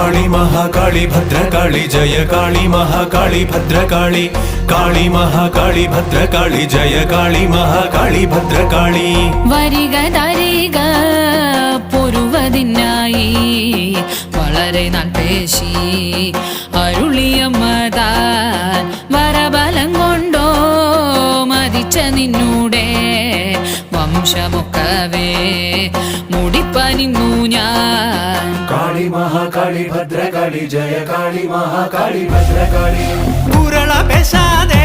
काली महाकाली भद्रकाली जय काली महाकाली भद्रकाली काली महाकाली भद्रकाली जय काली महाकाली भद्रकाली വരിക തരിക പൊരുവതിനായി വളരെ നാൾ പേശി അരുളിയമ്മതാൻ വരബലം കൊണ്ടോ മതിച്ച നിന്നൂടെ വംശമൊക്കവേ മുടിപ്പനിന്നു ഞാൻ काली महाकाली भद्रकाली जय काली महाकाली भद्रकाली കുരള പേശാതെ